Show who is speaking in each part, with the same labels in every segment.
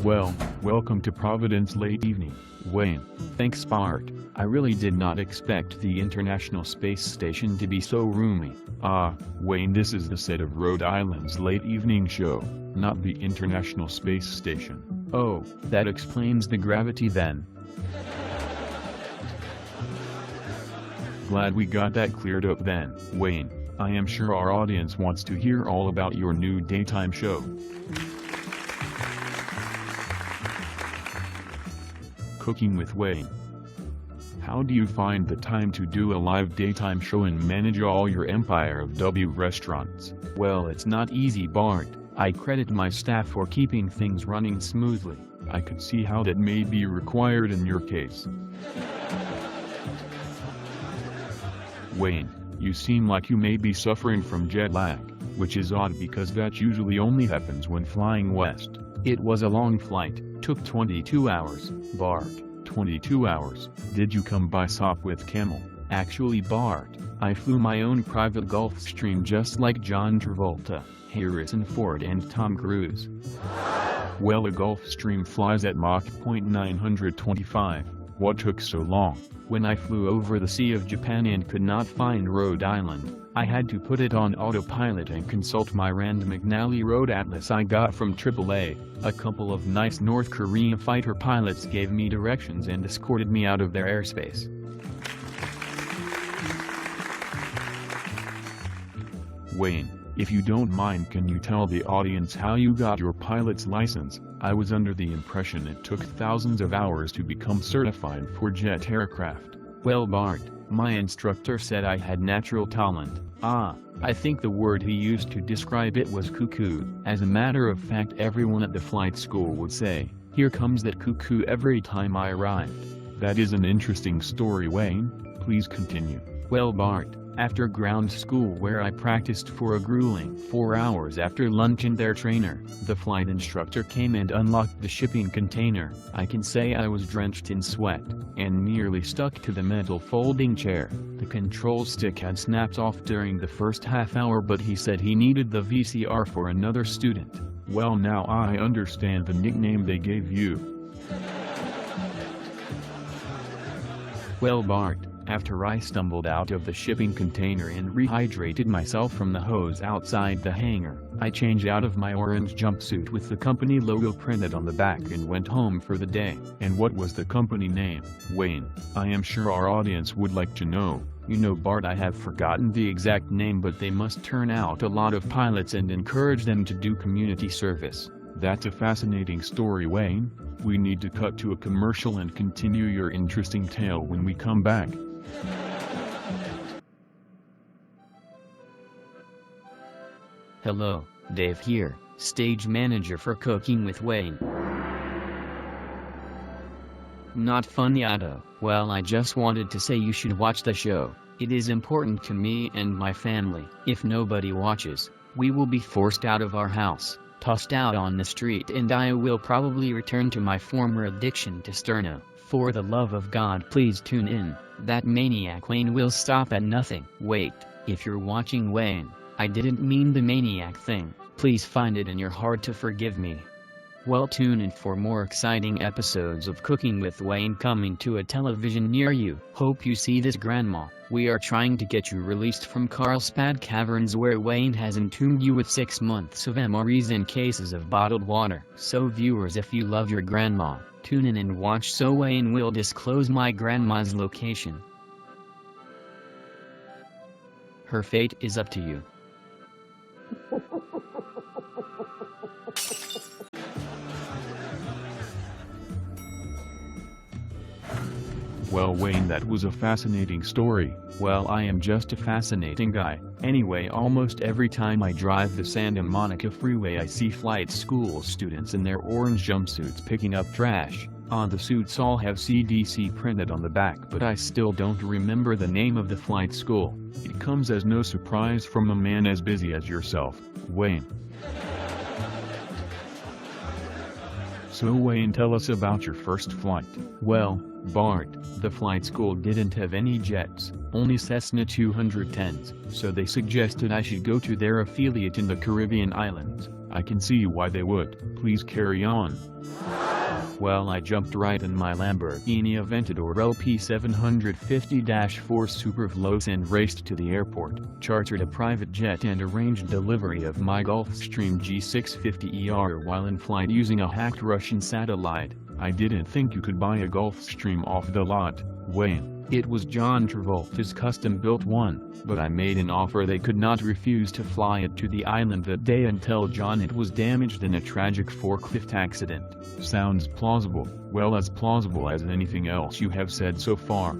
Speaker 1: Well, welcome to Providence late evening, Wayne. Thanks Bart. I really did not expect the International Space Station to be so roomy. Wayne, this is the set of Rhode Island's late evening show, not the International Space Station. Oh, that explains the gravity then. Glad we got that cleared up then, Wayne. I am sure our audience wants to hear all about your new daytime show. Cooking with Wayne. How do you find the time to do a live daytime show and manage all your empire of W restaurants? Well, it's not easy, Bart. I credit my staff for keeping things running smoothly. I could see how that may be required in your case. Wayne, you seem like you may be suffering from jet lag, which is odd because that usually only happens when flying west. It was a long flight, took 22 hours, Bart. 22 hours. Did you come by SOP with Camel? Actually, Bart, I flew my own private Gulfstream just like John Travolta, Harrison Ford and Tom Cruise. Well, a Gulfstream flies at Mach 925. What took so long? When I flew over the Sea of Japan and could not find Rhode Island, I had to put it on autopilot and consult my Rand McNally road atlas I got from AAA. A couple of nice North Korean fighter pilots gave me directions and escorted me out of their airspace. Wayne, if you don't mind, can you tell the audience how you got your pilot's license? I was under the impression it took thousands of hours to become certified for jet aircraft. Well, Bart, my instructor said I had natural talent. I think the word he used to describe it was cuckoo. As a matter of fact, everyone at the flight school would say, "Here comes that cuckoo," every time I arrived. That is an interesting story, Wayne. Please continue. Well, Bart, after ground school where I practiced for a grueling 4 hours after lunch in their trainer, the flight instructor came and unlocked the shipping container. I can say I was drenched in sweat, and nearly stuck to the metal folding chair. The control stick had snapped off during the first half hour, but he said he needed the VCR for another student. Well, now I understand the nickname they gave you. Well, Bart, after I stumbled out of the shipping container and rehydrated myself from the hose outside the hangar, I changed out of my orange jumpsuit with the company logo printed on the back and went home for the day. And what was the company name? Wayne, I am sure our audience would like to know. You know, Bart, I have forgotten the exact name, but they must turn out a lot of pilots and encourage them to do community service. That's a fascinating story, Wayne. We need to cut to a commercial and continue your interesting tale when we come back.
Speaker 2: Hello, Dave here, stage manager for Cooking with Wayne. Not funny, Otto. Well, I just wanted to say you should watch the show. It is important to me and my family. If nobody watches, we will be forced out of our house, tossed out on the street, and I will probably return to my former addiction to sterno. For the love of God, please tune in. That maniac Wayne will stop at nothing. Wait, if you're watching, Wayne, I didn't mean the maniac thing. Please find it in your heart to forgive me. Well, tune in for more exciting episodes of Cooking with Wayne coming to a television near you. Hope you see this, Grandma. We are trying to get you released from Carlsbad Caverns, where Wayne has entombed you with 6 months of MREs and cases of bottled water. So viewers, if you love your grandma, tune in and watch, so Wayne will disclose my grandma's location. Her fate is up to you.
Speaker 1: Well, Wayne, that was a fascinating story. Well, I am just a fascinating guy. Anyway, almost every time I drive the Santa Monica freeway, I see flight school students in their orange jumpsuits picking up trash. The suits all have CDC printed on the back, but I still don't remember the name of the flight school. It comes as no surprise from a man as busy as yourself, Wayne. So Wayne, tell us about your first flight. Well, Bart, the flight school didn't have any jets, only Cessna 210s, so they suggested I should go to their affiliate in the Caribbean islands. I can see why they would. Please carry on.
Speaker 2: Well, I jumped right in my Lamborghini Aventador LP 750-4 Superveloce and raced to the airport, chartered a private jet and arranged delivery of my Gulfstream G650ER while in flight using a hacked Russian satellite.
Speaker 1: I didn't think you could buy a Gulfstream off the lot, Wayne.
Speaker 2: It was John Travolta's custom-built one, but I made an offer they could not refuse to fly it to the island that day and tell John it was damaged in a tragic forklift accident.
Speaker 1: Sounds plausible, well, as plausible as anything else you have said so far.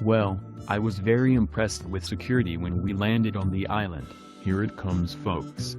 Speaker 2: Well, I was very impressed with security when we landed on the island.
Speaker 1: Here it comes, folks.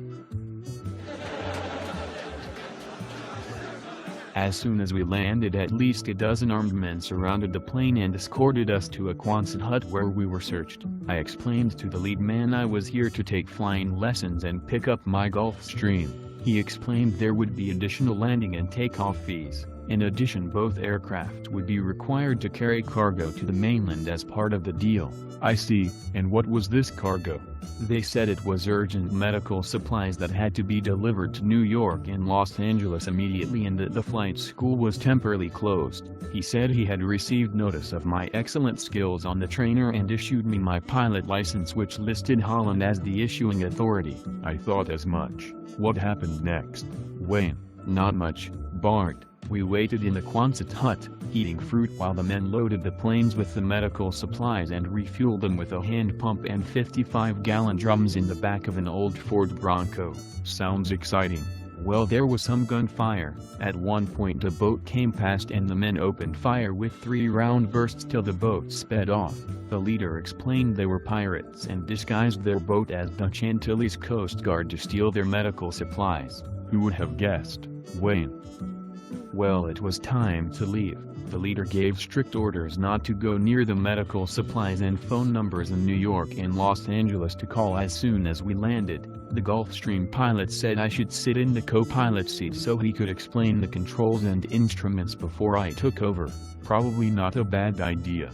Speaker 2: As soon as we landed, at least a dozen armed men surrounded the plane and escorted us to a Quonset hut where we were searched. I explained to the lead man I was here to take flying lessons and pick up my Gulfstream. He explained there would be additional landing and takeoff fees. In addition, both aircraft would be required to carry cargo to the mainland as part of the deal.
Speaker 1: I see, and what was this cargo?
Speaker 2: They said it was urgent medical supplies that had to be delivered to New York and Los Angeles immediately and that the flight school was temporarily closed. He said he had received notice of my excellent skills on the trainer and issued me my pilot license, which listed Holland as the issuing authority.
Speaker 1: I thought as much. What happened next, Wayne?
Speaker 2: Not much, Bart. We waited in the Quonset hut, eating fruit while the men loaded the planes with the medical supplies and refueled them with a hand pump and 55-gallon drums in the back of an old Ford Bronco.
Speaker 1: Sounds exciting.
Speaker 2: Well, there was some gunfire. At one point a boat came past and the men opened fire with 3-round bursts till the boat sped off. The leader explained they were pirates and disguised their boat as Dutch Antilles Coast Guard to steal their medical supplies.
Speaker 1: Who would have guessed, Wayne?
Speaker 2: Well, it was time to leave. The leader gave strict orders not to go near the medical supplies and phone numbers in New York and Los Angeles to call as soon as we landed. The Gulfstream pilot said I should sit in the co-pilot seat so he could explain the controls and instruments before I took over.
Speaker 1: Probably not a bad idea.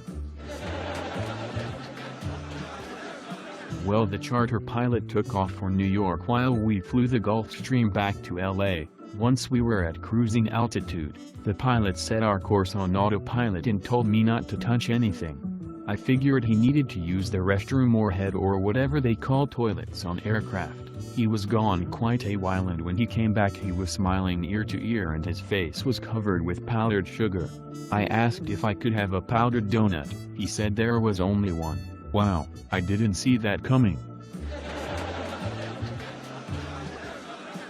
Speaker 2: Well, the charter pilot took off for New York while we flew the Gulfstream back to LA. Once we were at cruising altitude, the pilot set our course on autopilot and told me not to touch anything. I figured he needed to use the restroom or head or whatever they call toilets on aircraft. He was gone quite a while, and when he came back he was smiling ear to ear and his face was covered with powdered sugar. I asked if I could have a powdered donut. He said there was only one.
Speaker 1: Wow, I didn't see that coming.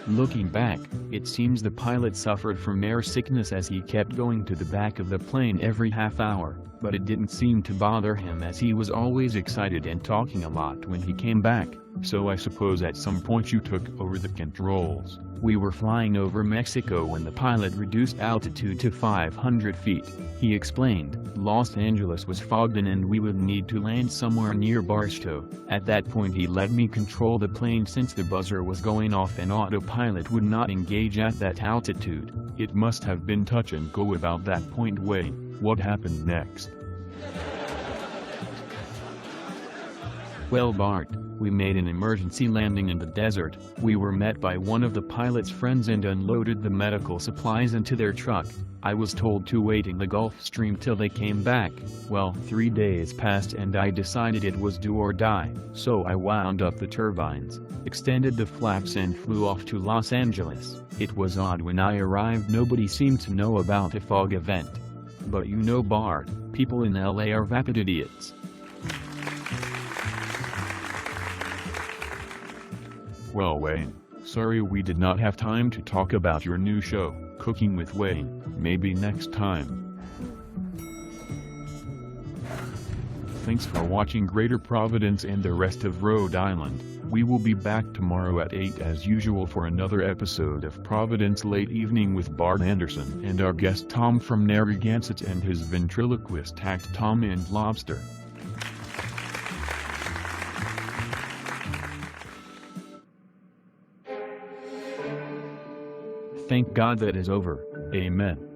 Speaker 2: Looking back, it seems the pilot suffered from air sickness as he kept going to the back of the plane every half hour, but it didn't seem to bother him as he was always excited and talking a lot when he came back.
Speaker 1: So I suppose at some point you took over the controls.
Speaker 2: We were flying over Mexico when the pilot reduced altitude to 500 feet. He explained, Los Angeles was fogged in and we would need to land somewhere near Barstow. At that point he let me control the plane since the buzzer was going off and autopilot would not engage at that altitude.
Speaker 1: It must have been touch and go about that point. Wayne, what happened next?
Speaker 2: Well, Bart, we made an emergency landing in the desert. We were met by one of the pilot's friends and unloaded the medical supplies into their truck. I was told to wait in the Gulfstream till they came back. Well, 3 days passed and I decided it was do or die. So I wound up the turbines, extended the flaps and flew off to Los Angeles. It was odd, when I arrived nobody seemed to know about a fog event. But you know, Bart, people in LA are vapid idiots.
Speaker 1: Well, Wayne, sorry we did not have time to talk about your new show, Cooking with Wayne. Maybe next time. Thanks for watching Greater Providence and the rest of Rhode Island. We will be back tomorrow at 8 as usual for another episode of Providence Late Evening with Bart Anderson and our guest Tom from Narragansett and his ventriloquist act Tom and Lobster. Thank God that is over. Amen.